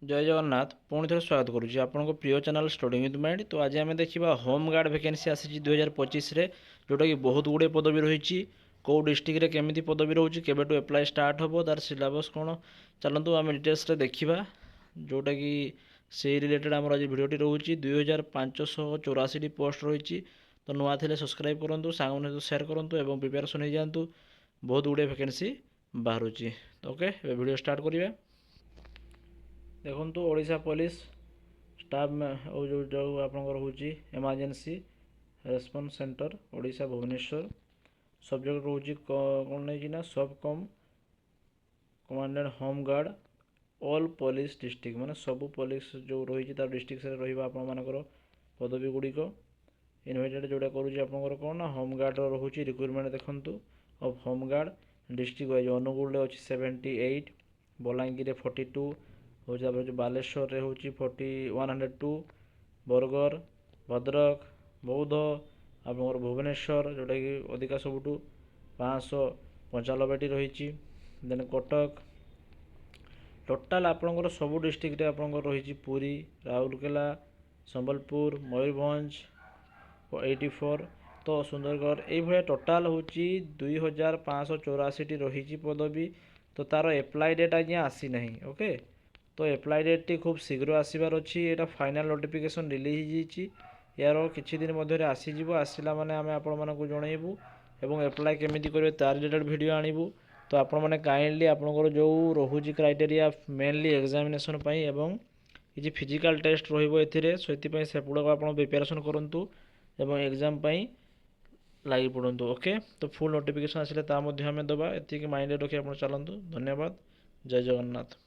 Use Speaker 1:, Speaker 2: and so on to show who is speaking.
Speaker 1: जय जगन्नाथ पुणी थे स्वागत करुच्ची आपंक प्रिय चैनल स्टडी विथ माइंड। तो आज आम देखा होम गार्ड वैकेंसी आसी 2025 जोटा कि बहुत गुड़े पदवी रही कौ डिस्ट्रिक्ट केमी पदवी रोचे केवेटू एप्लाय स्टार्ट हम तार सिलेबस कौन चलतु आम डिटेल्स देखा जोटा कि से रिलेटेड आम आज भिडटी रोचे 2584 पोस्ट रही। तो नुआ थे सब्सक्राइब करूँ सांग सहित सेयार करूँ और प्रिपेरेसन हो जातु बहुत गुड़े वैकेंसी बाहर। तो ओके वीडियो स्टार्ट करिए। देखो ओडिशा पुलिस स्टाफ जो आपंकर हूँ emergency response centre Odisha Bhubaneswar subject रोचे कौन नहीं सब कम commandant home guard all police district माने सबू पुलिस जो रही डिस्ट्रिक्ट से रही पदवी गुड़िक इनवाइटेड जोटा करुँच आपंकर कौन ना होम गार्ड रोचे रिक्रुटमेंट देखूँ of home guard district wise Angul अच्छी 78 बलांगीर 42 हूँ जो बालेश्वर रे हूँ 102 बरगढ़ भद्रक बौद्ध आप भुवनेश्वर जोटा कि अधिका सबुठ 595 रही देन कटक टोटाल आपंकर सबू डिस्ट्रिक्ट आपंकर रही पुरी राउरकेला संबलपुर मयूरभंज 84 तो सुंदरगढ़ ये टोटाल हूँ 2584 रही पदवी। तो तार एप्लाय डेट आज आसी ना ओके। तो एप्लाय डेट टी खूब शीघ्र आसबार अच्छी यहाँ फाइनाल नोटिफिकेशन रिलीज यार किछि दिन मध्य आसीज आसला माने आम आपण मानक जनइबू एवं एप्लाय केमी करेंगे तार रिलेटेड वीडियो आणबू। तो आपण मैंने काइंडली आपंकर जो रोचे क्राइटेरिया मेनली एग्जामिनेशन एवं किसी फिजिकल टेस्ट रही से गुड़ाक आप प्रिपेरेसन करूँ एवं एग्जाम लगी पड़ू ओके। तो फुल नोटिफिकेशन आसिले आम दबा ये माइंड रखिए आप चलतु। धन्यवाद। जय जगन्नाथ।